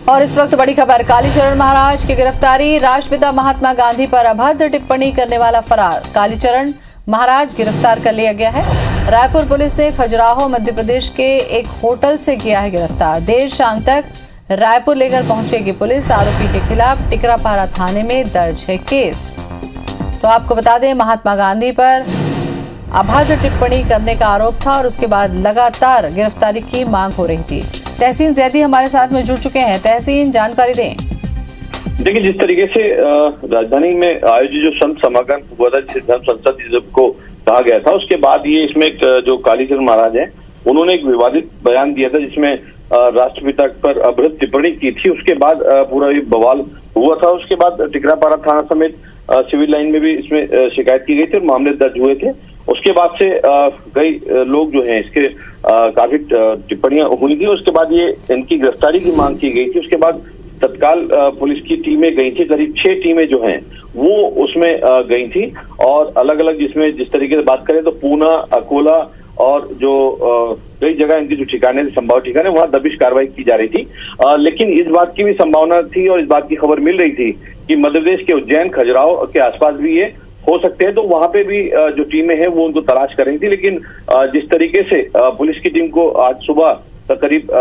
और इस वक्त बड़ी खबर, कालीचरण महाराज की गिरफ्तारी। राष्ट्रपिता महात्मा गांधी पर अभद्र टिप्पणी करने वाला फरार। कालीचरण महाराज गिरफ्तार कर लिया गया है। रायपुर पुलिस ने खजुराहो मध्य प्रदेश के एक होटल से किया है गिरफ्तार। देर शाम तक रायपुर लेकर पहुंचेगी पुलिस। आरोपी के खिलाफ टिकरापारा थाने में दर्ज है केस। तो आपको बता दें, महात्मा गांधी पर अभद्र टिप्पणी करने का आरोप था और उसके बाद लगातार गिरफ्तारी की मांग हो रही थी। तहसीन जैदी हमारे साथ में जुड़ चुके हैं। तहसीन, जानकारी दें। देखिए, जिस तरीके से राजधानी में आयोजित जो संत समागम हुआ था, जिसे धर्म संसद जिसको कहा गया था, उसके बाद ये इसमें जो कालीचरण महाराज हैं, उन्होंने एक विवादित बयान दिया था जिसमें राष्ट्रपिता पर अभद्र टिप्पणी की थी। उसके बाद पूरा ये बवाल हुआ था। उसके बाद टिकरापारा थाना समेत सिविल लाइन में भी इसमें शिकायत की गई थी और मामले दर्ज हुए थे। उसके बाद से कई लोग जो हैं इसके काफी टिप्पणियां हुई थी। उसके बाद ये इनकी गिरफ्तारी की मांग की गई थी। उसके बाद तत्काल पुलिस की टीमें गई थी। करीब 6 टीमें जो हैं वो उसमें गई थी और अलग अलग जिसमें जिस तरीके से बात करें तो पूना, अकोला और जो कई जगह इनके जो ठिकाने थे, संभावित ठिकाने, वहां दबिश कार्रवाई की जा रही थी। लेकिन इस बात की भी संभावना थी और इस बात की खबर मिल रही थी कि मध्य प्रदेश के उज्जैन, खजुराहो के आसपास भी ये हो सकते हैं। तो वहां पे भी जो टीमें हैं वो उनको तलाश कर रही थी। लेकिन जिस तरीके से पुलिस की टीम को आज सुबह करीब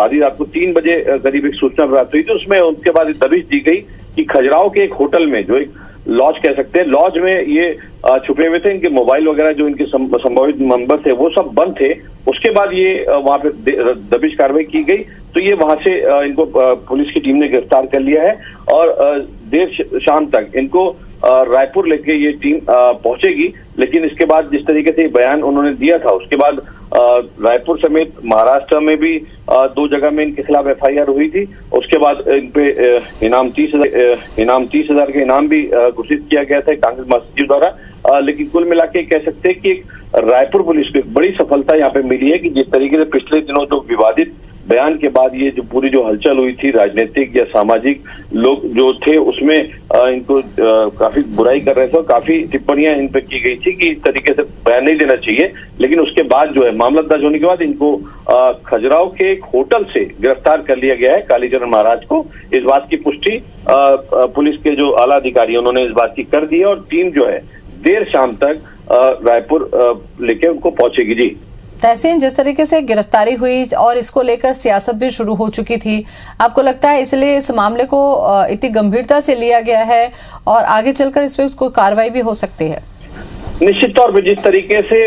आधी रात को 3 बजे करीब एक सूचना प्राप्त हुई थी, उसमें उसके बाद दबिश दी गई कि खजुराहो के एक होटल में, जो एक लॉज कह सकते हैं, लॉज में ये छुपे हुए थे। इनके मोबाइल वगैरह जो इनके संभावित नंबर थे वो सब बंद थे। उसके बाद ये वहां पे दबिश कार्रवाई की गई तो ये वहां से इनको पुलिस की टीम ने गिरफ्तार कर लिया है और देर शाम तक इनको रायपुर लेके ये टीम पहुंचेगी। लेकिन इसके बाद जिस तरीके से बयान उन्होंने दिया था, उसके बाद रायपुर समेत महाराष्ट्र में भी 2 जगह में इनके खिलाफ FIR हुई थी। उसके बाद इन पे इनाम 30,000 के इनाम भी घोषित किया गया था कांग्रेस महासचिव द्वारा। लेकिन कुल मिला के कह सकते हैं कि रायपुर पुलिस को एक बड़ी सफलता यहाँ पे मिली है कि जिस तरीके से पिछले दिनों जो विवादित बयान के बाद ये जो पूरी जो हलचल हुई थी, राजनीतिक या सामाजिक लोग जो थे उसमें इनको काफी बुराई कर रहे थे और काफी टिप्पणियां इन पर की गई थी कि इस तरीके से बयान नहीं देना चाहिए। लेकिन उसके बाद जो है मामला दर्ज होने के बाद इनको खजुराहो के एक होटल से गिरफ्तार कर लिया गया है, कालीचरण महाराज को। इस बात की पुष्टि पुलिस के जो आला अधिकारी उन्होंने इस बात की कर दी है और टीम जो है देर शाम तक रायपुर लेके उनको पहुंचेगी। जी तहसीन, जिस तरीके से गिरफ्तारी हुई और इसको लेकर सियासत भी शुरू हो चुकी थी, आपको लगता है इसलिए इस मामले को इतनी गंभीरता से लिया गया है और आगे चलकर इस पर कोई कार्रवाई भी हो सकती है? निश्चित तौर पे जिस तरीके से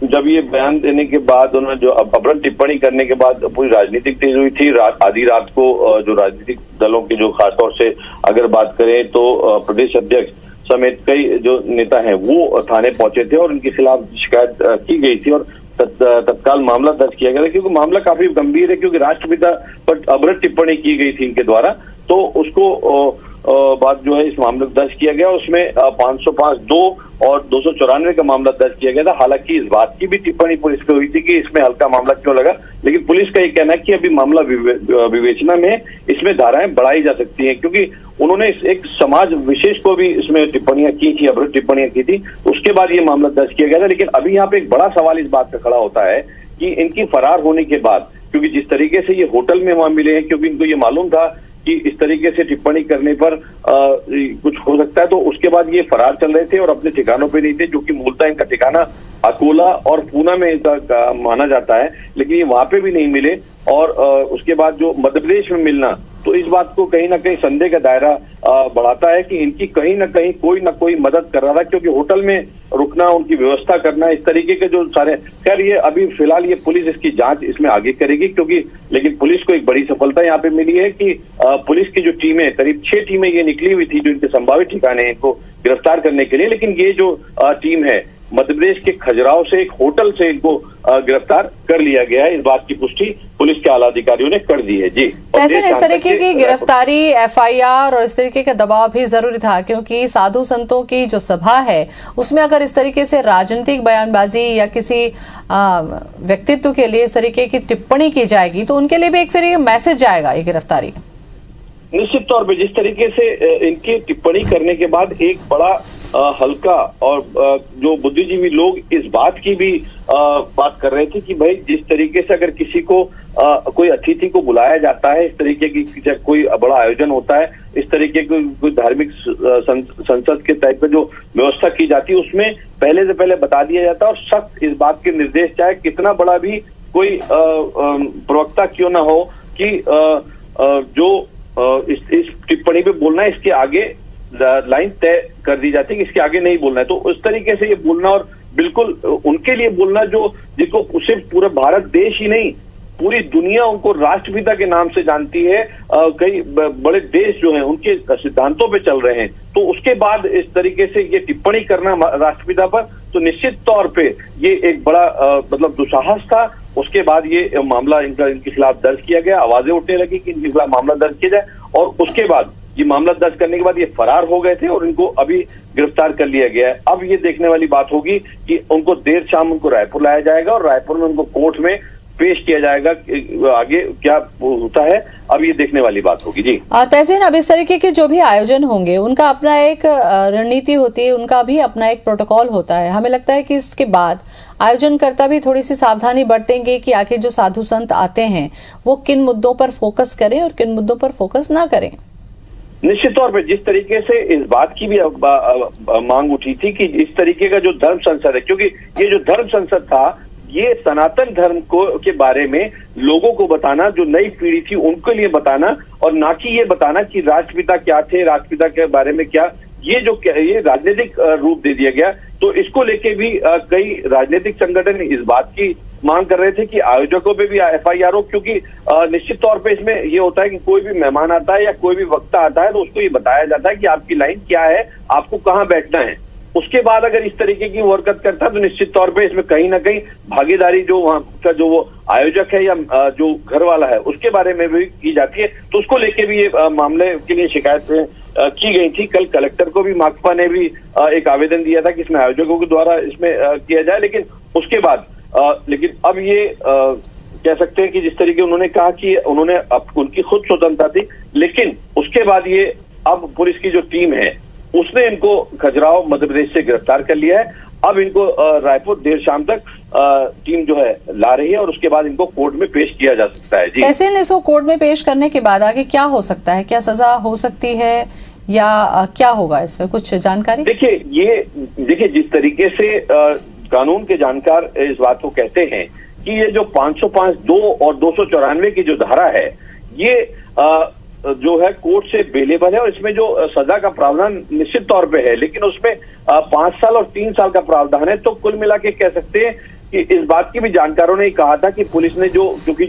जब ये बयान देने के बाद उन्होंने जो अभद्र टिप्पणी करने के बाद पूरी राजनीतिक तेज हुई थी। आधी रात को जो राजनीतिक दलों के जो खासतौर से अगर बात करें तो प्रदेश अध्यक्ष समेत कई जो नेता हैं वो थाने पहुंचे थे और उनके खिलाफ शिकायत की गई थी और तत्काल मामला दर्ज किया गया था। क्योंकि मामला काफी गंभीर है, क्योंकि राष्ट्रपिता पर अभद्र टिप्पणी की गई थी इनके द्वारा। तो उसको बाद जो है इस मामले दर्ज किया गया। उसमें 505 2 और 294 का मामला दर्ज किया गया था। हालांकि इस बात की भी टिप्पणी पुलिस पे हुई थी कि इसमें हल्का मामला क्यों लगा, लेकिन पुलिस का ये कहना है कि अभी मामला विवेचना में, इसमें धाराएं बढ़ाई जा सकती हैं, क्योंकि उन्होंने एक समाज विशेष को भी इसमें टिप्पणियां की थी, अभद्र टिप्पणियां की थी। उसके बाद ये मामला दर्ज किया गया था। लेकिन अभी यहाँ पे एक बड़ा सवाल इस बात का खड़ा होता है कि इनकी फरार होने के बाद, क्योंकि जिस तरीके से ये होटल में वहां मिले हैं, क्योंकि इनको ये मालूम था कि इस तरीके से टिप्पणी करने पर कुछ हो सकता है, तो उसके बाद ये फरार चल रहे थे और अपने ठिकानों पे नहीं थे, जो कि मूलतः इनका ठिकाना अकोला और पूना में इनका माना जाता है। लेकिन ये वहां पे भी नहीं मिले और उसके बाद जो मध्य प्रदेश में मिलना, तो इस बात को कहीं ना कहीं संदेह का दायरा बढ़ाता है कि इनकी कहीं ना कहीं कोई ना कोई मदद कर रहा था, क्योंकि होटल में रुकना, उनकी व्यवस्था करना, इस तरीके के जो सारे, खैर ये अभी फिलहाल ये पुलिस इसकी जांच इसमें आगे करेगी। क्योंकि लेकिन पुलिस को एक बड़ी सफलता यहाँ पे मिली है कि पुलिस की जो टीमें, करीब 6 टीमें ये निकली हुई थी जो इनके संभावित ठिकाने हैं इनको गिरफ्तार करने के लिए। लेकिन ये जो टीम है मध्य प्रदेश के खजुराहो से एक होटल से इनको गिरफ्तार कर लिया गया है। इस बात की पुष्टि पुलिस के आला अधिकारियों ने कर दी है। जी तहसीन, इस तरीके की गिरफ्तारी, FIR और इस तरीके का दबाव भी जरूरी था, क्योंकि साधु संतों की जो सभा है उसमें अगर इस तरीके से राजनीतिक बयानबाजी या किसी व्यक्तित्व के लिए इस तरीके की टिप्पणी की जाएगी तो उनके लिए भी एक फिर ये मैसेज जाएगा ये गिरफ्तारी। निश्चित तौर पर जिस तरीके से इनकी टिप्पणी करने के बाद एक बड़ा हल्का और जो बुद्धिजीवी लोग इस बात की भी बात कर रहे थे कि भाई जिस तरीके से अगर किसी को कोई अतिथि को बुलाया जाता है, इस तरीके की जब कोई बड़ा आयोजन होता है, इस तरीके की कोई धार्मिक संसद के टाइप में जो व्यवस्था की जाती है, उसमें पहले से पहले बता दिया जाता है और सख्त इस बात के निर्देश, चाहे कितना बड़ा भी कोई प्रवक्ता क्यों ना हो, कि जो इस टिप्पणी पे बोलना है, इसके आगे लाइन तय कर दी जाती है कि इसके आगे नहीं बोलना है। तो उस तरीके से ये बोलना, और बिल्कुल उनके लिए बोलना जो जिसको सिर्फ पूरा भारत देश ही नहीं, पूरी दुनिया उनको राष्ट्रपिता के नाम से जानती है, कई बड़े देश जो हैं उनके सिद्धांतों पे चल रहे हैं, तो उसके बाद इस तरीके से ये टिप्पणी करना राष्ट्रपिता पर, तो निश्चित तौर पे ये एक बड़ा मतलब दुस्साहस था। उसके बाद ये मामला इनके खिलाफ दर्ज किया गया, आवाजें उठने लगी कि इनके खिलाफ मामला दर्ज किया जाए, और उसके बाद ये मामला दर्ज करने के बाद ये फरार हो गए थे और इनको अभी गिरफ्तार कर लिया गया है। अब ये देखने वाली बात होगी कि उनको देर शाम उनको रायपुर लाया जाएगा और रायपुर में उनको कोर्ट में पेश किया जाएगा, आगे क्या होता है अब ये देखने वाली बात होगी। जी तहसीन, अब इस तरीके के जो भी आयोजन होंगे उनका अपना एक रणनीति होती है, उनका भी अपना एक प्रोटोकॉल होता है। हमें लगता है कि इसके बाद आयोजनकर्ता भी थोड़ी सी सावधानी बरतेंगे कि आखिर जो साधु संत आते हैं वो किन मुद्दों पर फोकस करें और किन मुद्दों पर फोकस ना करें। निश्चित तौर पे जिस तरीके से इस बात की भी मांग उठी थी कि इस तरीके का जो धर्म संसद है, क्योंकि ये जो धर्म संसद था ये सनातन धर्म के बारे में लोगों को बताना, जो नई पीढ़ी थी उनके लिए बताना, और ना कि ये बताना कि राष्ट्रपिता क्या थे, राष्ट्रपिता के बारे में क्या, ये राजनीतिक रूप दे दिया गया। तो इसको लेके भी कई राजनीतिक संगठन इस बात की मांग कर रहे थे कि आयोजकों पे भी FIR हो, क्योंकि निश्चित तौर पे इसमें ये होता है कि कोई भी मेहमान आता है या कोई भी वक्ता आता है तो उसको ये बताया जाता है कि आपकी लाइन क्या है, आपको कहाँ बैठना है। उसके बाद अगर इस तरीके की हरकत करता है तो निश्चित तौर पे इसमें कहीं ना कहीं भागीदारी जो वहां का जो वो आयोजक है या जो घर वाला है उसके बारे में भी की जाती है। तो उसको लेके भी ये मामले के लिए शिकायतें की गई थी। कल कलेक्टर को भी माकपा ने भी एक आवेदन दिया था कि इसमें आयोजकों के द्वारा इसमें किया जाए, लेकिन उसके बाद लेकिन अब ये कह सकते हैं कि जिस तरीके उन्होंने कहा कि उन्होंने उनकी खुद स्वतंत्रता थी, लेकिन उसके बाद ये अब पुलिस की जो टीम है उसने इनको खजुराहो मध्य प्रदेश से गिरफ्तार कर लिया है। अब इनको रायपुर देर शाम तक टीम जो है ला रही है और उसके बाद इनको कोर्ट में पेश किया जा सकता है। जी ऐसे इसको कोर्ट में पेश करने के बाद आगे क्या हो सकता है, क्या सजा हो सकती है या क्या होगा, इसमें कुछ जानकारी? देखिए जिस तरीके से कानून के जानकार इस बात को कहते हैं कि ये जो 505(2) और 294 की जो धारा है ये जो है कोर्ट से बेलेबल है और इसमें जो सजा का प्रावधान निश्चित तौर पे है, लेकिन उसमें 5 साल और 3 साल का प्रावधान है। तो कुल मिला के कह सकते हैं कि इस बात की भी जानकारों ने कहा था कि पुलिस ने क्योंकि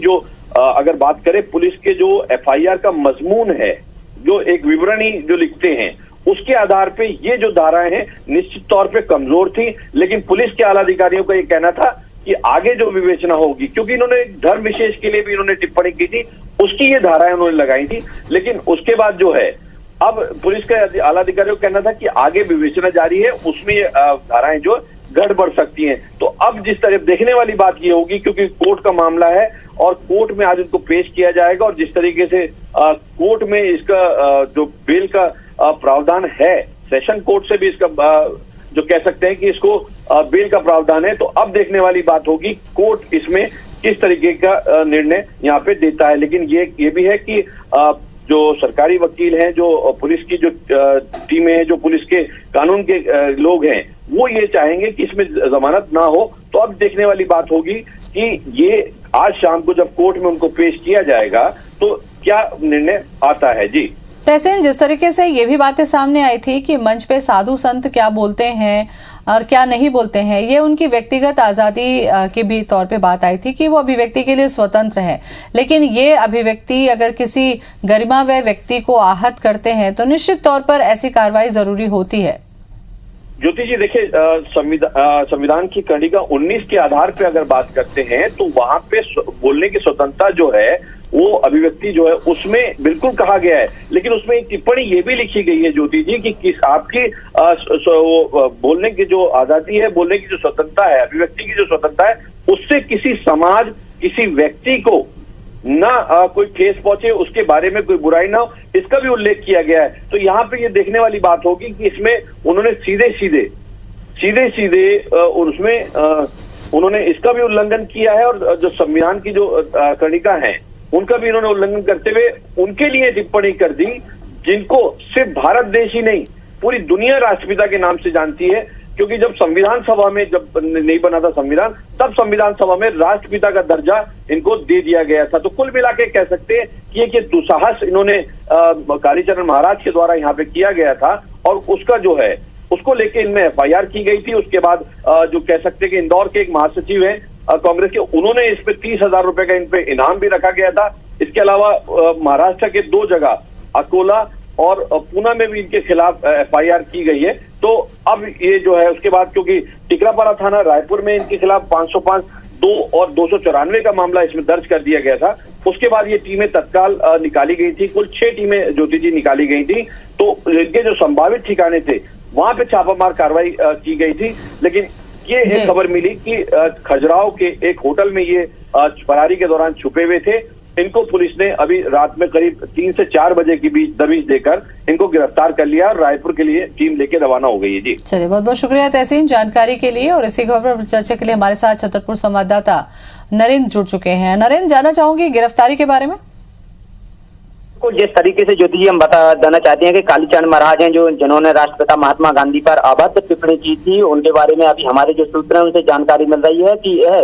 अगर बात करें पुलिस के जो FIR का मजमून है, जो एक विवरणी जो लिखते हैं उसके आधार पे ये जो धाराएं हैं निश्चित तौर पे कमजोर थी, लेकिन पुलिस के आला अधिकारियों का ये कहना था कि आगे जो विवेचना होगी, क्योंकि इन्होंने धर्म विशेष के लिए भी इन्होंने टिप्पणी की थी, उसकी ये धाराएं उन्होंने लगाई थी, लेकिन उसके बाद जो है अब पुलिस के आला अधिकारियों का कहना था कि आगे विवेचना जारी है, उसमें धाराएं जो गड़बड़ सकती हैं। तो अब जिस तरह देखने वाली बात ये होगी, क्योंकि कोर्ट का मामला है और कोर्ट में आज इनको पेश किया जाएगा और जिस तरीके से कोर्ट में इसका जो बेल का प्रावधान है, सेशन कोर्ट से भी इसका जो कह सकते हैं कि इसको बेल का प्रावधान है, तो अब देखने वाली बात होगी कोर्ट इसमें किस तरीके का निर्णय यहाँ पे देता है। लेकिन ये भी है कि जो सरकारी वकील हैं, जो पुलिस की जो टीमें हैं, जो पुलिस के कानून के लोग हैं, वो ये चाहेंगे कि इसमें जमानत ना हो। तो अब देखने वाली बात होगी कि ये आज शाम को जब कोर्ट में उनको पेश किया जाएगा तो क्या निर्णय आता है। जी तहसीन, जिस तरीके से ये भी बातें सामने आई थी कि मंच पे साधु संत क्या बोलते हैं और क्या नहीं बोलते हैं, ये उनकी व्यक्तिगत आजादी के भी तौर पे बात आई थी कि वो अभिव्यक्ति के लिए स्वतंत्र है, लेकिन ये अभिव्यक्ति अगर किसी गरिमामय व्यक्ति को आहत करते हैं तो निश्चित तौर पर ऐसी कार्रवाई जरूरी होती है। ज्योति जी देखिए, संविधान की कंडिका 19 के आधार पे अगर बात करते हैं तो वहां पे बोलने की स्वतंत्रता जो है, वो अभिव्यक्ति जो है उसमें बिल्कुल कहा गया है, लेकिन उसमें एक टिप्पणी ये भी लिखी गई है ज्योति जी कि किस आपकी बोलने की जो आजादी है, बोलने की जो स्वतंत्रता है, अभिव्यक्ति की जो स्वतंत्रता है, उससे किसी समाज, किसी व्यक्ति को ना कोई ठेस पहुंचे, उसके बारे में कोई बुराई ना हो, इसका भी उल्लेख किया गया है। तो यहाँ पे ये देखने वाली बात होगी कि इसमें उन्होंने सीधे सीधे उसमें उन्होंने इसका भी उल्लंघन किया है, और जो संविधान की जो कर्णिका है उनका भी इन्होंने उल्लंघन करते हुए उनके लिए टिप्पणी कर दी, जिनको सिर्फ भारत देश ही नहीं पूरी दुनिया राष्ट्रपिता के नाम से जानती है। क्योंकि जब संविधान सभा में जब नहीं बना था संविधान, तब संविधान सभा में राष्ट्रपिता का दर्जा इनको दे दिया गया था। तो कुल मिला के कह सकते हैं कि एक ये दुस्साहस इन्होंने कालीचरण महाराज के द्वारा यहाँ पे किया गया था, और उसका जो है उसको लेके इनमें FIR की गई थी। उसके बाद जो कह सकते हैं कि इंदौर के एक महासचिव हैं कांग्रेस के, उन्होंने इस पे 30,000 रुपए का इन पे इनाम भी रखा गया था। इसके अलावा महाराष्ट्र के 2 जगह अकोला और पुणे में भी इनके खिलाफ FIR की गई है। तो अब ये जो है उसके बाद, क्योंकि टिकरापारा थाना रायपुर में इनके खिलाफ 505, 2 और 294 का मामला इसमें दर्ज कर दिया गया था। उसके बाद ये टीमें तत्काल निकाली गई थी, कुल 6 टीमें ज्योति जी निकाली गई थी। तो इनके जो संभावित ठिकाने थे वहां पे छापामार कार्रवाई की गई थी। लेकिन ये एक खबर मिली कि खजुराहो के एक होटल में ये फरारी के दौरान छुपे हुए थे। इनको पुलिस ने अभी रात में करीब 3 से 4 बजे के बीच दबिश देकर इनको गिरफ्तार कर लिया और रायपुर के लिए टीम लेके रवाना हो गई है। जी चलिए, बहुत बहुत शुक्रिया तहसीन जानकारी के लिए। और इसी खबर पर चर्चा के लिए हमारे साथ छतरपुर संवाददाता नरेंद्र जुड़ चुके हैं। नरेंद्र, जानना चाहूंगी गिरफ्तारी के बारे में। जिस तरीके से ज्योति जी हम बता देना चाहते हैं कि कालीचरण महाराज हैं जिन्होंने राष्ट्रपिता महात्मा गांधी पर अभद्र टिप्पणी की थी, उनके बारे में अभी हमारे जो सूत्र हैं उनसे जानकारी मिल रही है कि यह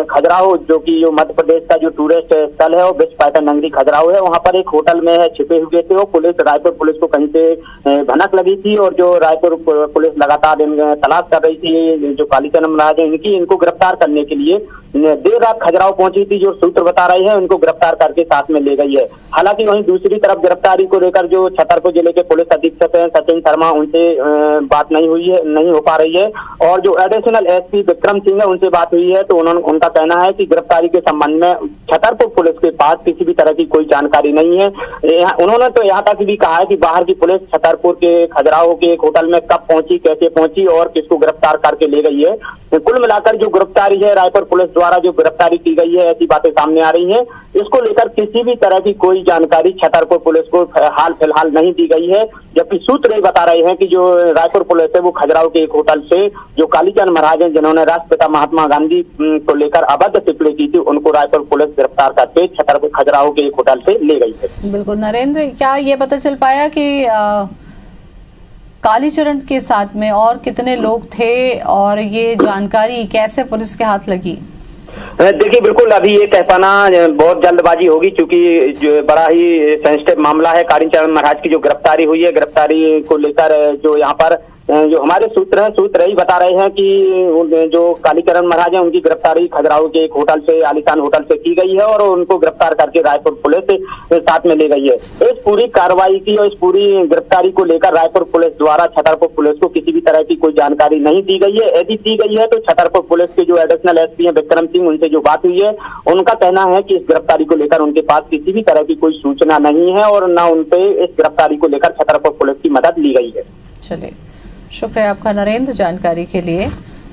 खजुराहो जो मध्य प्रदेश का जो टूरिस्ट स्थल है, वो विश्व पर्यटन नगरी खजुराहो है, वहां पर एक होटल में है छिपे हुए थे। वो रायपुर पुलिस को कहीं से भनक लगी थी, और जो रायपुर पुलिस लगातार तलाश कर रही थी जो कालीचरण महाराज है इनको गिरफ्तार करने के लिए देर रात खजुराहो पहुंची थी। जो सूत्र बता रहे हैं उनको गिरफ्तार करके साथ में ले गई है। हालांकि वहीं दूसरी तरफ गिरफ्तारी को लेकर जो छतरपुर जिले के पुलिस अधीक्षक हैं सचिन शर्मा, उनसे बात नहीं हो पा रही है, और जो एडिशनल SP विक्रम सिंह है उनसे बात हुई है। तो उनका कहना है कि गिरफ्तारी के संबंध में छतरपुर पुलिस के पास किसी भी तरह की कोई जानकारी नहीं है। उन्होंने तो यहाँ तक भी कहा है कि बाहर की पुलिस छतरपुर के खजुराहो के एक होटल में कब पहुंची, कैसे पहुंची और किसको गिरफ्तार करके ले गई है। कुल मिलाकर जो गिरफ्तारी है, रायपुर पुलिस द्वारा जो गिरफ्तारी की गई है, ऐसी बातें सामने आ रही हैं। इसको लेकर किसी भी तरह की कोई जानकारी छतरपुर पुलिस को हाल फिलहाल नहीं दी गई है। जबकि सूत्र ये बता रहे हैं कि जो रायपुर पुलिस है वो खजुराहो के एक होटल से जो कालीचरण महाराज हैं जिन्होंने राष्ट्रपिता महात्मा गांधी को लेकर अभद्र टिप्पणी की थी, उनको रायपुर पुलिस गिरफ्तार करके छतरपुर खजुराहो के एक होटल से ले गई है। बिल्कुल नरेंद्र, क्या ये पता चल पाया कि कालीचरण के साथ में और कितने लोग थे और ये जानकारी कैसे पुलिस के हाथ लगी? देखिए, बिल्कुल अभी ये कह पाना बहुत जल्दबाजी होगी, क्योंकि जो बड़ा ही सेंसिटिव मामला है। कालीचरण महाराज की जो गिरफ्तारी हुई है, गिरफ्तारी को लेकर जो यहाँ पर जो हमारे सूत्र ही बता रहे हैं कि जो कालीचरण महाराज हैं उनकी गिरफ्तारी खजुराहो के एक होटल से, आलीशान होटल से की गई है, और उनको गिरफ्तार करके रायपुर पुलिस साथ में ले गई है। इस पूरी कार्रवाई की और इस पूरी गिरफ्तारी को लेकर रायपुर पुलिस द्वारा छतरपुर पुलिस को किसी भी तरह की कोई जानकारी नहीं दी गई है। यदि दी गई है तो छतरपुर पुलिस के जो एडिशनल SP हैं विक्रम सिंह, उनसे जो बात हुई है उनका कहना है कि इस गिरफ्तारी को लेकर उनके पास किसी भी तरह की कोई सूचना नहीं है, और न उनपे इस गिरफ्तारी को लेकर छतरपुर पुलिस की मदद ली गई है। चलिए, शुक्रिया आपका नरेंद्र जानकारी के लिए।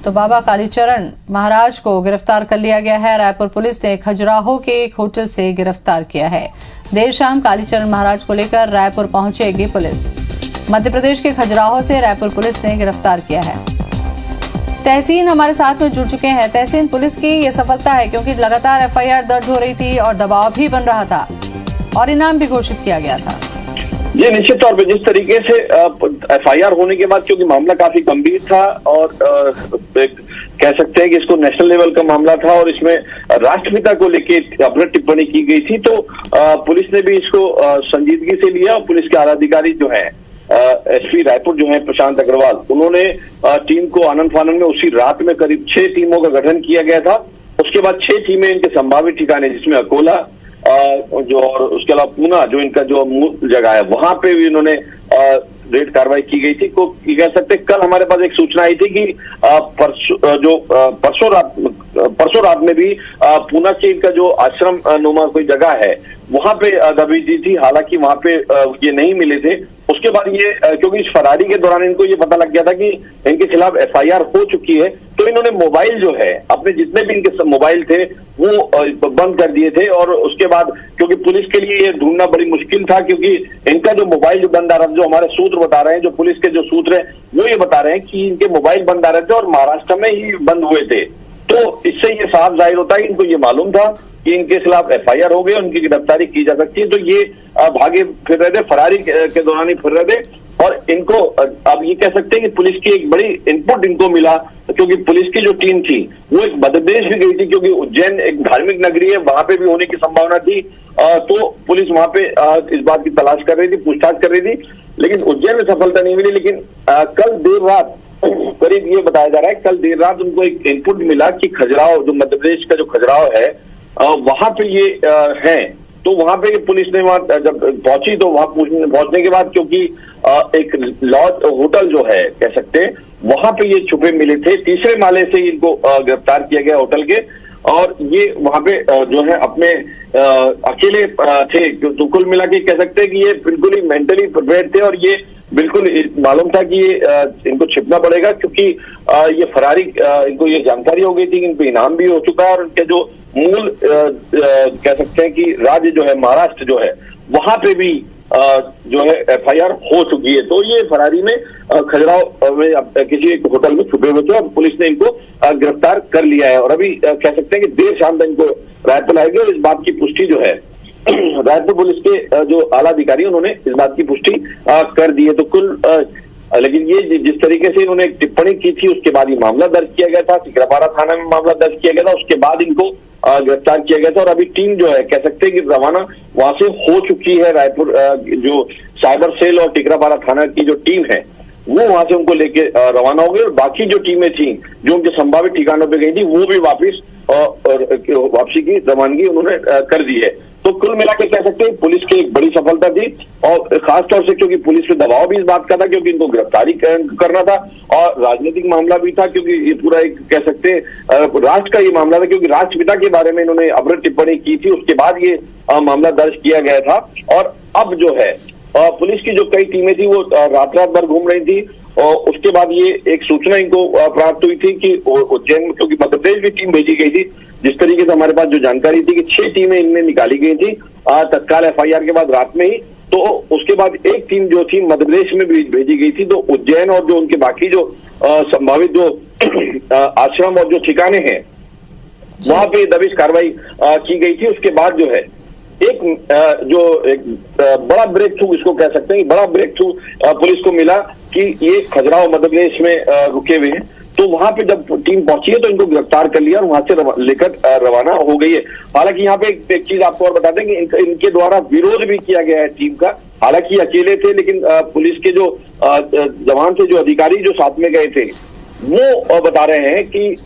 तो बाबा कालीचरण महाराज को गिरफ्तार कर लिया गया है। रायपुर पुलिस ने खजुराहो के एक होटल से गिरफ्तार किया है। देर शाम कालीचरण महाराज को लेकर रायपुर पहुंचेगी पुलिस। मध्य प्रदेश के खजुराहो से रायपुर पुलिस ने गिरफ्तार किया है। तहसीन हमारे साथ में जुड़ चुके हैं। तहसीन, पुलिस की ये सफलता है क्योंकि लगातार FIR दर्ज हो रही थी और दबाव भी बन रहा था और इनाम भी घोषित किया गया था। ये निश्चित तौर पे जिस तरीके से FIR होने के बाद, क्योंकि मामला काफी गंभीर था और कह सकते हैं कि इसको नेशनल लेवल का मामला था और इसमें राष्ट्रपिता को लेके अपनी टिप्पणी की गई थी, तो पुलिस ने भी इसको संजीदगी से लिया। और पुलिस के आलाधिकारी जो है SP रायपुर जो है प्रशांत अग्रवाल, उन्होंने टीम को आनंद फानंद में उसी रात में करीब 6 टीमों का गठन किया गया था। उसके बाद 6 टीमें इनके संभावित ठिकाने, जिसमें अकोला जो और उसके अलावा पुणे जो इनका जो मूल जगह है, वहां पे भी इन्होंने रेड कार्रवाई की गई थी। को कह सकते कल हमारे पास एक सूचना आई थी कि परसों रात में भी पुणे के इनका जो आश्रम नुमा कोई जगह है वहां पे दबी दी थी। हालांकि वहां पे ये नहीं मिले थे। उसके बाद ये क्योंकि इस फरारी के दौरान इनको ये पता लग गया था कि इनके खिलाफ एफआईआर हो चुकी है, तो इन्होंने मोबाइल जो है अपने जितने भी इनके मोबाइल थे वो बंद कर दिए थे। और उसके बाद क्योंकि पुलिस के लिए ये ढूंढना बड़ी मुश्किल था, क्योंकि इनका जो मोबाइल जो बंद आ रहा था, जो हमारे सूत्र बता रहे हैं, जो पुलिस के जो सूत्र है वो ये बता रहे हैं कि इनके मोबाइल बंद आ रहे थे और महाराष्ट्र में ही बंद हुए थे। तो इससे ये साफ जाहिर होता है कि इनको ये मालूम था कि इनके खिलाफ एफआईआर हो गई, उनकी गिरफ्तारी की जा सकती है। तो ये भागे फिर रहे थे, फरारी के दौरान ही फिर रहे थे। और इनको अब ये कह सकते हैं कि पुलिस की एक बड़ी इनपुट इनको मिला, क्योंकि पुलिस की जो टीम थी वो एक मध्य प्रदेश भी गई थी, क्योंकि उज्जैन एक धार्मिक नगरी है, वहां पे भी होने की संभावना थी। तो पुलिस वहां पे इस बात की तलाश कर रही थी, पूछताछ कर रही थी, लेकिन उज्जैन में सफलता नहीं मिली। लेकिन कल देर रात करीब ये बताया जा रहा है, कल देर रात उनको एक इनपुट मिला कि खजुराहो, जो मध्य प्रदेश का जो खजुराहो है, वहां पे ये है। तो वहां पे पुलिस ने वहां जब पहुंची तो वहां पहुंचने के बाद, क्योंकि एक लॉज होटल जो है कह सकते हैं, वहां पे ये छुपे मिले थे। तीसरे माले से इनको गिरफ्तार किया गया होटल के, और ये वहां पे जो है अपने अकेले थे। तो कुल मिला के कह सकते हैं कि ये बिल्कुल ही मेंटली प्रिपेयर्ड थे, और ये बिल्कुल मालूम था कि ये इनको छिपना पड़ेगा, क्योंकि ये फरारी इनको ये जानकारी हो गई थी कि इनको इनाम भी हो चुका है, और उनके जो मूल कह सकते हैं कि राज्य जो है महाराष्ट्र जो है, वहां पे भी जो है एफआईआर हो चुकी है। तो ये फरारी में खजुराहो में किसी एक होटल में छुपे हुए थे, और पुलिस ने इनको गिरफ्तार कर लिया है। और अभी कह सकते हैं कि देर शाम तक इनको रायपुर लाएंगे, और इस बात की पुष्टि जो है रायपुर पुलिस के जो आला अधिकारी उन्होंने इस बात की पुष्टि कर दी है। तो कुल लेकिन ये जिस तरीके से इन्होंने एक टिप्पणी की थी, उसके बाद ये मामला दर्ज किया गया था, टिकरापारा थाना में मामला दर्ज किया गया था, उसके बाद इनको गिरफ्तार किया गया था। और अभी टीम जो है कह सकते हैं कि रवाना वहां से हो चुकी है। रायपुर जो साइबर सेल और टिकरापारा थाना की जो टीम है वो वहां से उनको लेके रवाना हो गई, और बाकी जो टीमें थी जो उनके संभावित ठिकानों पे गई थी वो भी वापसी की रवानगी उन्होंने कर दी है। तो कुल मिलाकर कह सकते हैं पुलिस की एक बड़ी सफलता थी, और खासतौर से क्योंकि पुलिस पे दबाव भी इस बात का था, क्योंकि इनको गिरफ्तारी करना था, और राजनीतिक मामला भी था, क्योंकि ये पूरा एक कह सकते हैं राष्ट्र का ये मामला था, क्योंकि राष्ट्रपिता के बारे में इन्होंने अभद्र टिप्पणी की थी। उसके बाद ये मामला दर्ज किया गया था। और अब जो है पुलिस की जो कई टीमें थी वो रात भर घूम रही थी, और उसके बाद ये एक सूचना इनको प्राप्त हुई थी कि उज्जैन, क्योंकि मध्य प्रदेश भी टीम भेजी गई थी, जिस तरीके से हमारे पास जो जानकारी थी कि 6 टीमें इनमें निकाली गई थी तत्काल एफआईआर के बाद रात में ही। तो उसके बाद एक टीम जो थी मध्य प्रदेश में भी भेजी गई थी। तो उज्जैन और जो उनके बाकी जो संभावित जो आश्रम और जो ठिकाने हैं वहां पे दबिश कार्रवाई की गई थी। उसके बाद जो है एक बड़ा ब्रेक थ्रू, इसको कह सकते हैं बड़ा ब्रेक थ्रू पुलिस को मिला कि ये खजुराहो मध्य प्रदेश में रुके हुए हैं। तो वहां पे जब टीम पहुंची है तो इनको गिरफ्तार कर लिया और वहां से लेकर रवाना हो गई है। हालांकि यहाँ पे एक चीज आपको और बता दें कि इनके द्वारा विरोध भी किया गया है टीम का। हालांकि अकेले थे, लेकिन पुलिस के जो जवान थे, जो अधिकारी जो साथ में गए थे, वो बता रहे हैं कि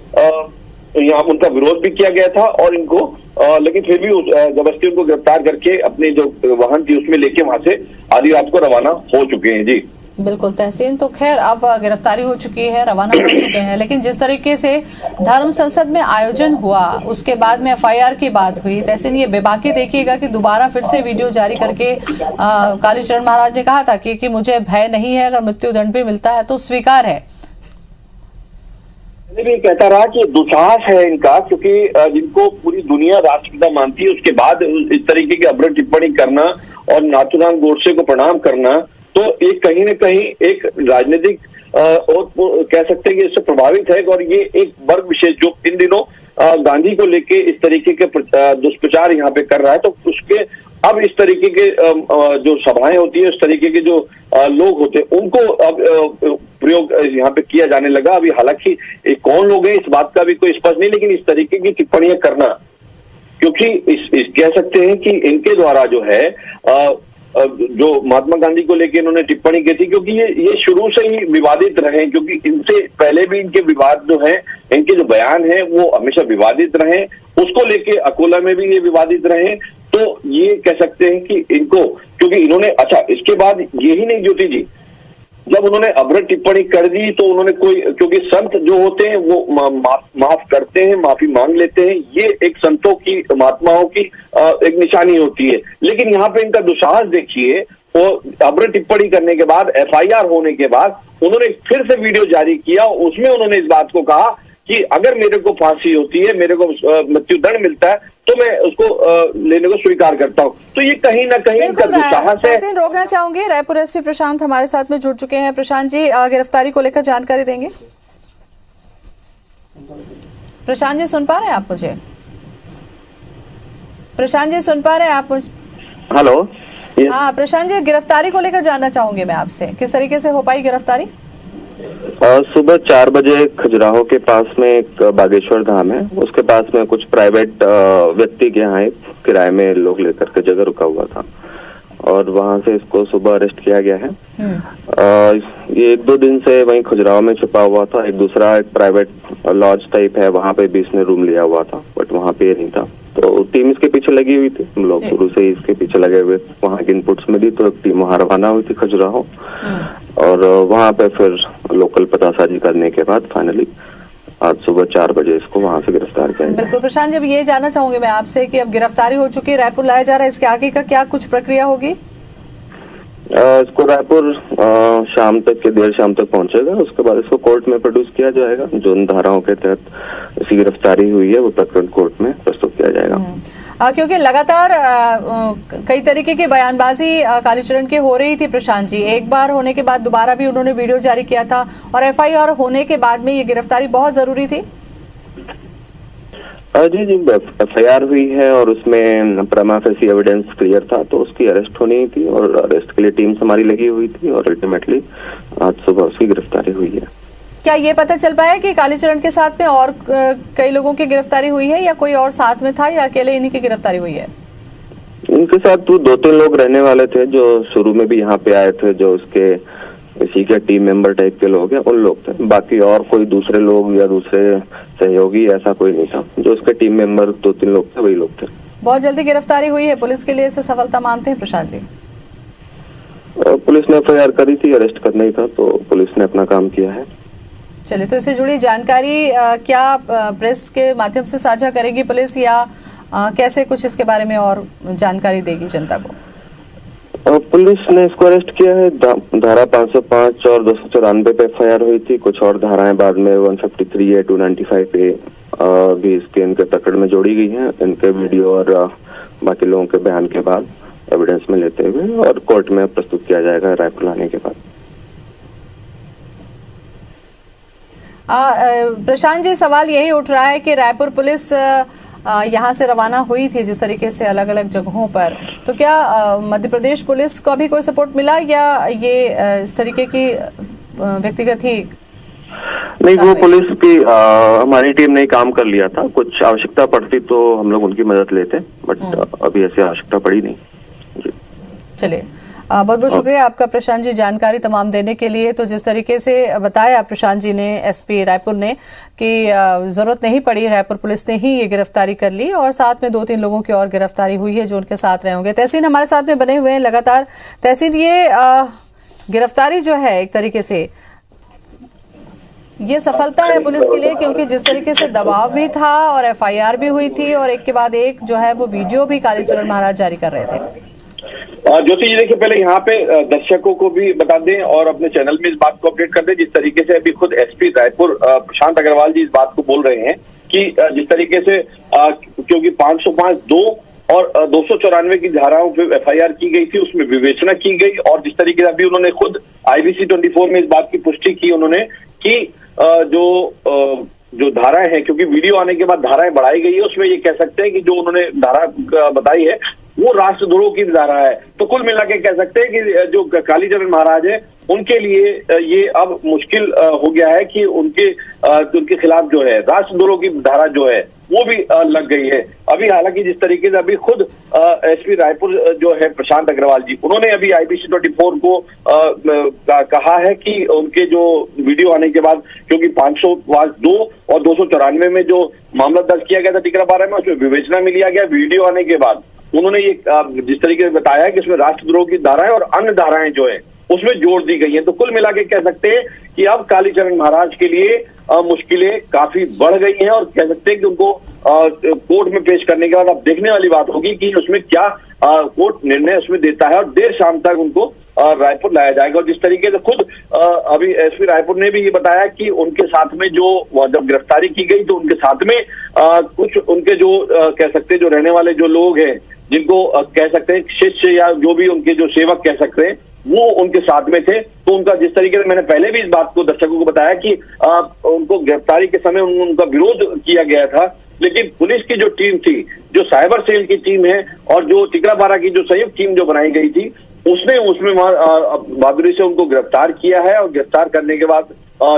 यहाँ उनका विरोध भी किया गया था, और इनको लेकिन फिर भी जबरदस्ती उनको गिरफ्तार करके अपने जो वाहन थी उसमें लेके वहां से आधी रात को रवाना हो चुके हैं। जी बिल्कुल तहसीन, तो खैर अब गिरफ्तारी हो चुकी है, रवाना हो चुके हैं, लेकिन जिस तरीके से धर्म संसद में आयोजन हुआ उसके बाद में एफआईआर की बात हुई, तहसीन ये बेबाकी देखिएगा कि दोबारा फिर से वीडियो जारी करके कालीचरण महाराज ने कहा था कि मुझे भय नहीं है, अगर मृत्यु दंड भी मिलता है तो स्वीकार है। भी कहता रहा कि दुस्साहस है इनका, क्योंकि जिनको पूरी दुनिया राष्ट्रपिता मानती है उसके बाद इस तरीके की अभद्र टिप्पणी करना और नाथूराम गोडसे को प्रणाम करना, तो एक कहीं न कहीं एक राजनीतिक और कह सकते हैं कि इससे प्रभावित है। और ये एक वर्ग विशेष जो इन दिनों गांधी को लेके इस तरीके के दुष्प्रचार यहाँ पे कर रहा है, तो उसके अब इस तरीके के जो सभाएं होती है, इस तरीके के जो लोग होते हैं, उनको अब प्रयोग यहाँ पे किया जाने लगा। अभी हालांकि कौन लोग हैं इस बात का भी कोई स्पष्ट नहीं, लेकिन इस तरीके की टिप्पणियां करना, क्योंकि इस कह सकते हैं कि इनके द्वारा जो है जो महात्मा गांधी को लेके इन्होंने टिप्पणी की थी, क्योंकि ये शुरू से ही विवादित रहे, क्योंकि इनसे पहले भी इनके विवाद जो है, इनके जो बयान है वो हमेशा विवादित रहे, उसको लेके अकोला में भी ये विवादित रहे। तो ये कह सकते हैं कि इनको, क्योंकि इन्होंने, अच्छा इसके बाद यही नहीं ज्योति जी, जब उन्होंने अभ्र टिप्पणी कर दी तो उन्होंने कोई, क्योंकि संत जो होते हैं वो माफ करते हैं, माफी मांग लेते हैं, ये एक संतों की, महात्माओं की एक निशानी होती है। लेकिन यहाँ पे इनका दुस्साहस देखिए, और अभ्र टिप्पणी करने के बाद, FIR होने के बाद उन्होंने फिर से वीडियो जारी किया, उसमें उन्होंने इस बात को कहा कि अगर मेरे को फांसी होती है, मेरे को मृत्युदंड मिलता है, तो मैं उसको लेने को स्वीकार करता हूं। तो ये कहीं ना कहीं इनका दुस्साहस है। रोकना चाहूंगी, रायपुर SP प्रशांत हमारे साथ में जुड़ चुके हैं। प्रशांत जी, गिरफ्तारी को लेकर जानकारी देंगे। प्रशांत जी, सुन पा रहे हैं आप मुझे? प्रशांत जी, सुन पा रहे हैं आप मुझे? हेलो। हाँ प्रशांत जी, गिरफ्तारी को लेकर जानना चाहूंगी मैं आपसे, किस तरीके से हो पाई गिरफ्तारी? सुबह 4 बजे खजुराहो के पास में एक बागेश्वर धाम है, उसके पास में कुछ प्राइवेट व्यक्ति के यहाँ किराए में लोग लेकर के जगह रुका हुआ था, और वहां से इसको सुबह अरेस्ट किया गया है। ये 1-2 दिन से वहीं खजुराहो में छुपा हुआ था। एक दूसरा एक प्राइवेट लॉज टाइप है, वहां पे भी इसने रूम लिया हुआ था, बट वहां पे नहीं था। तो टीम इसके पीछे लगी हुई थी, हम लोग शुरू से ही इसके पीछे लगे हुए। वहाँ की इनपुट्स में दी तो एक टीम वहां रवाना हुई थी खजुराहो, और वहां पे फिर लोकल पतासाजी करने के बाद फाइनली आज सुबह 4 बजे इसको वहां से गिरफ्तार किया। बिल्कुल प्रशांत, जब ये जानना चाहूंगी मैं आपसे कि अब गिरफ्तारी हो चुकी है, रायपुर लाया जा रहा है, इसके आगे का क्या कुछ प्रक्रिया होगी? इसको रायपुर शाम तक के देर शाम तक पहुंचेगा, उसके बाद इसको कोर्ट में प्रोड्यूस किया जाएगा। जो धाराओं के तहत इसकी गिरफ्तारी हुई है वो प्रकरण कोर्ट में प्रस्तुत किया जाएगा। क्योंकि लगातार कई तरीके की बयानबाजी कालीचरण की हो रही थी प्रशांत जी, एक बार होने के बाद दोबारा भी उन्होंने वीडियो जारी किया था, और FIR होने के बाद में ये गिरफ्तारी बहुत जरूरी थी। जी FIR हुई है और उसमें प्रमा फेसी एविडेंस क्लियर था, तो उसकी अरेस्ट होनी थी, और अरेस्ट के लिए टीम्स हमारी लगी हुई थी, और अल्टीमेटली आज सुबह उसकी गिरफ्तारी हुई है। क्या ये पता चल पाया कि कालीचरण के साथ में और कई लोगों की गिरफ्तारी हुई है, या कोई और साथ में था, या अकेले इन्हीं की गिरफ्तारी हुई है? इनके साथ तो 2-3 लोग रहने वाले थे जो शुरू में भी यहाँ पे आए थे, जो उसके इसी के टीम मेंबर टाइप के लोग हैं, उन लोग थे। बाकी और कोई दूसरे लोग या दूसरे सहयोगी ऐसा कोई नहीं था। जो उसके टीम मेंबर 2-3 लोग थे वही लोग थे। बहुत जल्दी गिरफ्तारी हुई है, पुलिस के लिए इसे सफलता मानते हैं प्रशांत जी? पुलिस ने FIR करी थी, अरेस्ट करना ही था, तो पुलिस ने अपना काम किया है। चलिए, तो इससे जुड़ी जानकारी क्या प्रेस के माध्यम से साझा करेगी पुलिस, या कैसे कुछ इसके बारे में और जानकारी देगी जनता को? पुलिस ने इसको अरेस्ट किया है। धारा 505 और 294 पे FIR हुई थी। कुछ और धाराएं बाद में 153 या 295 पे भी इसके इनके प्रकरण में जोड़ी गई हैं। इनके वीडियो और बाकी लोगों के बयान के बाद एविडेंस में लेते हुए और कोर्ट में प्रस्तुत किया जाएगा रायपुर लाने के बाद। प्रशांत जी, सवाल यही उठ रहा है कि रायपुर पुलिस यहाँ से रवाना हुई थी जिस तरीके से अलग अलग जगहों पर, तो क्या मध्य प्रदेश पुलिस को अभी कोई सपोर्ट मिला, या ये इस तरीके की व्यक्तिगत ही? नहीं, वो पुलिस की हमारी टीम ने काम कर लिया था। कुछ आवश्यकता पड़ती तो हम लोग उनकी मदद लेते, बट अभी ऐसी आवश्यकता पड़ी नहीं। चलिए, बहुत बहुत शुक्रिया आपका प्रशांत जी, जानकारी तमाम देने के लिए। तो जिस तरीके से बताया प्रशांत जी ने, SP रायपुर ने, कि जरूरत नहीं पड़ी, रायपुर पुलिस ने ही ये गिरफ्तारी कर ली, और साथ में 2-3 लोगों की और गिरफ्तारी हुई है जो उनके साथ रहे होंगे। तहसीन हमारे साथ में बने हुए हैं लगातार। तहसीन, ये गिरफ्तारी जो है एक तरीके से ये सफलता है पुलिस के लिए, क्योंकि जिस तरीके से दबाव भी था और FIR भी हुई थी, और एक के बाद एक जो है वो वीडियो भी कालीचरण महाराज जारी कर रहे थे। ज्योति जी, देखिए पहले यहाँ पे दर्शकों को भी बता दें और अपने चैनल में इस बात को अपडेट कर दें, जिस तरीके से अभी खुद SP रायपुर प्रशांत अग्रवाल जी इस बात को बोल रहे हैं कि जिस तरीके से क्योंकि 505(2) और 294 की धाराओं पे FIR की गई थी, उसमें विवेचना की गई, और जिस तरीके से अभी उन्होंने खुद IBC 24 में इस बात की पुष्टि की उन्होंने कि जो धाराएं हैं, क्योंकि वीडियो आने के बाद धाराएं बढ़ाई गई है, उसमें ये कह सकते हैं कि जो उन्होंने धारा बताई है वो राष्ट्रद्रोह की धारा है। तो कुल मिला के कह सकते हैं कि जो कालीचरण महाराज है उनके लिए ये अब मुश्किल हो गया है कि उनके खिलाफ जो है राष्ट्रद्रोह की धारा जो है वो भी लग गई है। अभी हालांकि जिस तरीके से अभी खुद SP रायपुर जो है प्रशांत अग्रवाल जी, उन्होंने अभी IBC 24 को कहा है कि उनके जो वीडियो आने के बाद, क्योंकि 505(2) और 294 में जो मामला दर्ज किया गया था टिकरापारा में, उसमें विवेचना में लिया गया। वीडियो आने के बाद उन्होंने ये जिस तरीके से बताया है कि इसमें राष्ट्रद्रोह की धाराएं और अन्य धाराएं जो है उसमें जोड़ दी गई है। तो कुल मिला के कह सकते हैं कि अब कालीचरण महाराज के लिए मुश्किलें काफी बढ़ गई हैं और कह सकते हैं कि उनको कोर्ट में पेश करने के बाद अब देखने वाली बात होगी कि उसमें क्या कोर्ट निर्णय उसमें देता है और देर शाम तक उनको रायपुर लाया जाएगा। और जिस तरीके से खुद अभी एसपी रायपुर ने भी ये बताया कि उनके साथ में जो जब गिरफ्तारी की गई तो उनके साथ में कुछ उनके जो कह सकते हैं जो रहने वाले जो लोग हैं जिनको कह सकते हैं शिष्य या जो भी उनके जो सेवक कह सकते हैं वो उनके साथ में थे। तो उनका जिस तरीके से मैंने पहले भी इस बात को दर्शकों को बताया कि उनको गिरफ्तारी के समय उनका विरोध किया गया था, लेकिन पुलिस की जो टीम थी, जो साइबर सेल की टीम है और जो टिकरापारा की जो संयुक्त टीम जो बनाई गई थी उसमें बहादुरी से उनको गिरफ्तार किया है। और गिरफ्तार करने के बाद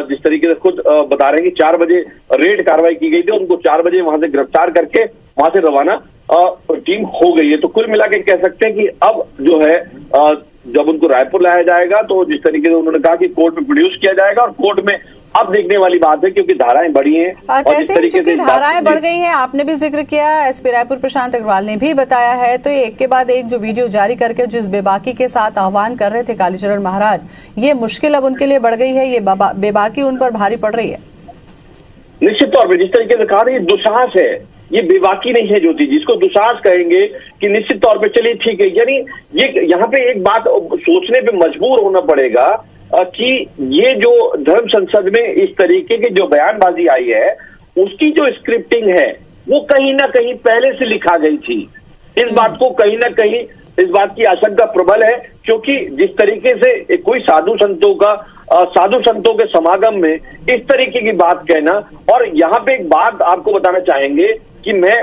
जिस तरीके से खुद बता रहे हैं कि 4 बजे रेड कार्रवाई की गई थी, उनको 4 बजे वहां से गिरफ्तार करके वहां से रवाना टीम हो गई है। तो कुल मिला के कह सकते हैं कि अब जो है जब उनको रायपुर लाया जाएगा तो जिस तरीके से उन्होंने कहा कि कोर्ट में प्रोड्यूस किया जाएगा और कोर्ट में अब देखने वाली बात है क्योंकि धाराएं बढ़ी हैं और जिस तरीके से धाराएं बढ़ गई हैं, आपने भी जिक्र किया, एसपी रायपुर प्रशांत अग्रवाल ने भी बताया है। तो एक के बाद एक जो वीडियो जारी करके जिस बेबाकी के साथ आह्वान कर रहे थे कालीचरण महाराज, ये मुश्किल अब उनके लिए बढ़ गई है, ये बेबाकी उन पर भारी पड़ रही है। निश्चित तौर पर जिस तरीके से कहा ये दुस्साहस है, ये बेबाकी नहीं है ज्योति, जिसको दुस्साहस कहेंगे कि निश्चित तौर पे चलिए ठीक है। यानी ये यहाँ पे एक बात सोचने पे मजबूर होना पड़ेगा कि ये जो धर्म संसद में इस तरीके की जो बयानबाजी आई है उसकी जो स्क्रिप्टिंग है वो कहीं ना कहीं पहले से लिखा गई थी। इस बात को कहीं ना कहीं इस बात की आशंका प्रबल है क्योंकि जिस तरीके से कोई साधु संतों के समागम में इस तरीके की बात कहना, और यहाँ पे एक बात आपको बताना चाहेंगे कि मैं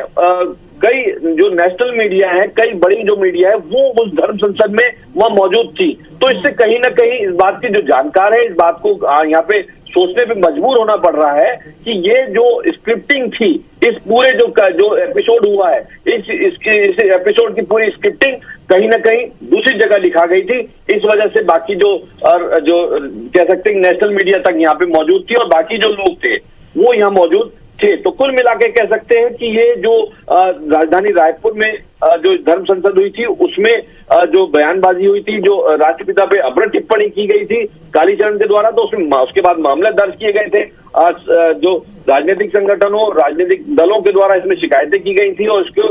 कई जो नेशनल मीडिया है, कई बड़ी जो मीडिया है वो उस धर्म संसद में वहां मौजूद थी। तो इससे कहीं ना कहीं इस बात की जो जानकार है इस बात को यहाँ पे सोचने पे मजबूर होना पड़ रहा है कि ये जो स्क्रिप्टिंग थी, इस पूरे जो एपिसोड हुआ है, इस एपिसोड की पूरी स्क्रिप्टिंग कहीं ना कहीं दूसरी जगह लिखा गई थी। इस वजह से बाकी जो कह सकते हैं नेशनल मीडिया तक यहाँ पे मौजूद थी और बाकी जो लोग थे वो यहाँ मौजूद थे। तो कुल मिला के कह सकते हैं कि ये जो राजधानी रायपुर में जो धर्म संसद हुई थी उसमें जो बयानबाजी हुई थी, जो राष्ट्रपिता पे अभद्र टिप्पणी की गई थी कालीचरण के द्वारा, तो उसमें उसके बाद मामले दर्ज किए गए थे। जो राजनीतिक संगठनों, राजनीतिक दलों के द्वारा इसमें शिकायतें की गई थी और उसको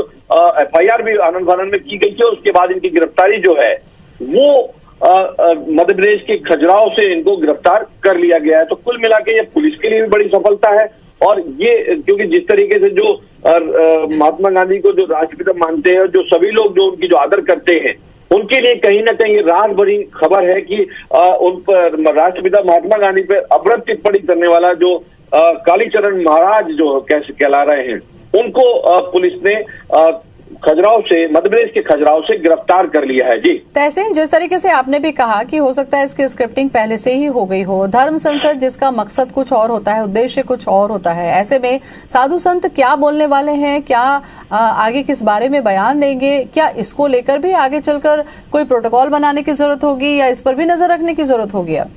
FIR भी आनंद फानंद में की गई थी। और उसके बाद इनकी गिरफ्तारी जो है वो मध्य प्रदेश के खजुराहो से इनको गिरफ्तार कर लिया गया है। तो कुल मिला के ये पुलिस के लिए भी बड़ी सफलता है और ये क्योंकि जिस तरीके से जो महात्मा गांधी को जो राष्ट्रपिता मानते हैं, जो सभी लोग जो उनकी जो आदर करते हैं, उनके लिए कहीं ना कहीं राहत भरी खबर है कि उन पर राष्ट्रपिता महात्मा गांधी पर अभद्र टिप्पणी करने वाला जो कालीचरण महाराज जो कैसे कहला रहे हैं उनको पुलिस ने खजुराहो से, मध्य प्रदेश के खजुराहो से गिरफ्तार कर लिया है। जी तहसीन, जिस तरीके से आपने भी कहा कि हो सकता है इसकी स्क्रिप्टिंग पहले से ही हो गई हो, धर्म संसद जिसका मकसद कुछ और होता है, उद्देश्य कुछ और होता है, ऐसे में साधु संत क्या बोलने वाले हैं, क्या आगे किस बारे में बयान देंगे, क्या इसको लेकर भी आगे चलकर कोई प्रोटोकॉल बनाने की जरूरत होगी या इस पर भी नजर रखने की जरूरत होगी? अब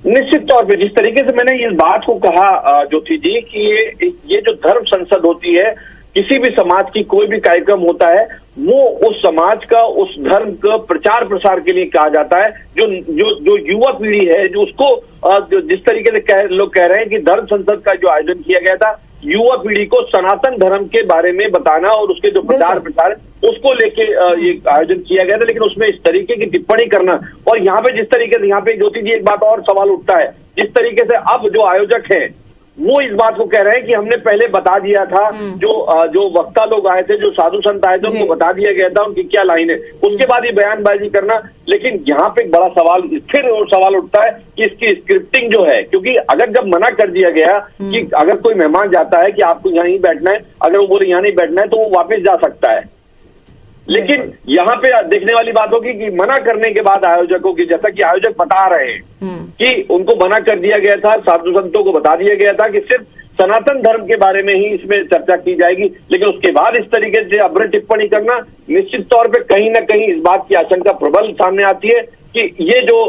निश्चित तौर पे जिस तरीके से मैंने इस बात को कहा ज्योति जी कि ये जो धर्म संसद होती है, किसी भी समाज की कोई भी कार्यक्रम होता है वो उस समाज का, उस धर्म का प्रचार प्रसार के लिए कहा जाता है। जो युवा पीढ़ी है जो उसको जिस तरीके से लोग कह रहे हैं कि धर्म संसद का जो आयोजन किया गया था युवा पीढ़ी को सनातन धर्म के बारे में बताना और उसके जो प्रचार प्रसार है उसको लेके ये आयोजन किया गया था, लेकिन उसमें इस तरीके की टिप्पणी करना और यहाँ पे जिस तरीके से यहाँ पे ज्योति जी एक बात और सवाल उठता है, जिस तरीके से अब जो आयोजक है वो इस बात को कह रहे हैं कि हमने पहले बता दिया था, जो वक्ता लोग आए थे, जो साधु संत आए थे उनको बता दिया गया था उनकी क्या लाइन है, उसके बाद ये बयानबाजी करना। लेकिन यहाँ पे एक बड़ा सवाल फिर सवाल उठता है कि इसकी स्क्रिप्टिंग जो है, क्योंकि अगर जब मना कर दिया गया कि अगर कोई मेहमान जाता है कि आपको यहाँ नहीं बैठना है, अगर वो बोले यहाँ नहीं बैठना है तो वो वापस जा सकता है। लेकिन यहाँ पे देखने वाली बात होगी कि मना करने के बाद आयोजकों की, जैसा कि आयोजक बता रहे हैं कि उनको मना कर दिया गया था, साधु संतों को बता दिया गया था कि सिर्फ सनातन धर्म के बारे में ही इसमें चर्चा की जाएगी, लेकिन उसके बाद इस तरीके से अभद्र टिप्पणी करना निश्चित तौर पे कहीं ना कहीं इस बात की आशंका प्रबल सामने आती है कि ये जो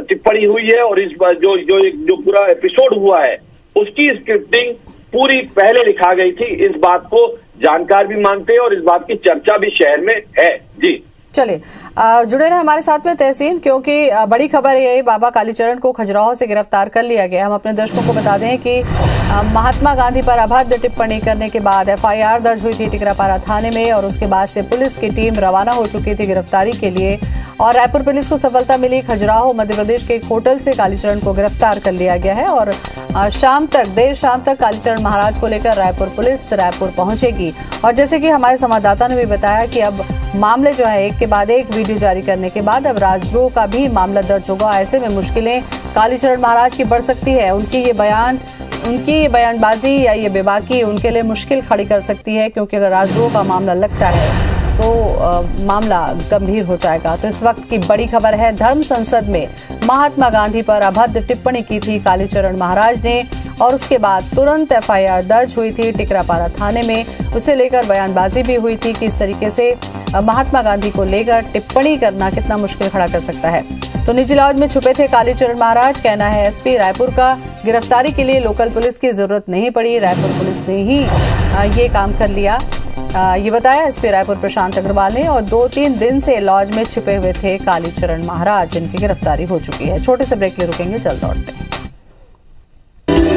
टिप्पणी हुई है और इस जो पूरा एपिसोड हुआ है उसकी स्क्रिप्टिंग पूरी पहले लिखा गई थी। इस बात को जानकार भी मानते हैं और इस बात की चर्चा भी शहर में है। जी चलिए जुड़े रहे हमारे साथ में तहसीन, क्योंकि बड़ी खबर है बाबा कालीचरण को खजुराहो से गिरफ्तार कर लिया गया। हम अपने दर्शकों को बता दें कि महात्मा गांधी पर अभद्र टिप्पणी करने के बाद एफआईआर दर्ज हुई थी टिकरापारा थाने में, और उसके बाद से पुलिस की टीम रवाना हो चुकी थी गिरफ्तारी के लिए, और रायपुर पुलिस को सफलता मिली। खजुराहो मध्य प्रदेश के एक होटल से कालीचरण को गिरफ्तार कर लिया गया है, और देर शाम तक कालीचरण महाराज को लेकर रायपुर पुलिस रायपुर पहुंचेगी। और जैसे कि हमारे संवाददाता ने भी बताया कि अब मामले जो है एक के बाद एक वीडियो जारी करने के बाद अब राजद्रोह का भी मामला दर्ज होगा। ऐसे में मुश्किलें कालीचरण महाराज की बढ़ सकती है। उनकी ये बयानबाजी या ये बेबाकी उनके लिए मुश्किल खड़ी कर सकती है, क्योंकि अगर राजद्रोह का मामला लगता है तो मामला गंभीर हो जाएगा। तो इस वक्त की बड़ी खबर है, धर्म संसद में महात्मा गांधी पर अभद्र टिप्पणी की थी कालीचरण महाराज ने, और उसके बाद तुरंत एफआईआर दर्ज हुई थी टिकरापारा थाने में। उसे लेकर बयानबाजी भी हुई थी कि इस तरीके से महात्मा गांधी को लेकर टिप्पणी करना कितना मुश्किल खड़ा कर सकता है। तो निजी लॉज में छुपे थे कालीचरण महाराज, कहना है एसपी रायपुर का। गिरफ्तारी के लिए लोकल पुलिस की जरूरत नहीं पड़ी, रायपुर पुलिस ने ही ये काम कर लिया, ये बताया एसपी रायपुर प्रशांत अग्रवाल ने। और 2-3 दिन से लॉज में छिपे हुए थे कालीचरण महाराज, जिनकी गिरफ्तारी हो चुकी है। छोटे से ब्रेक ले रुकेंगे, जल्द लौटते हैं।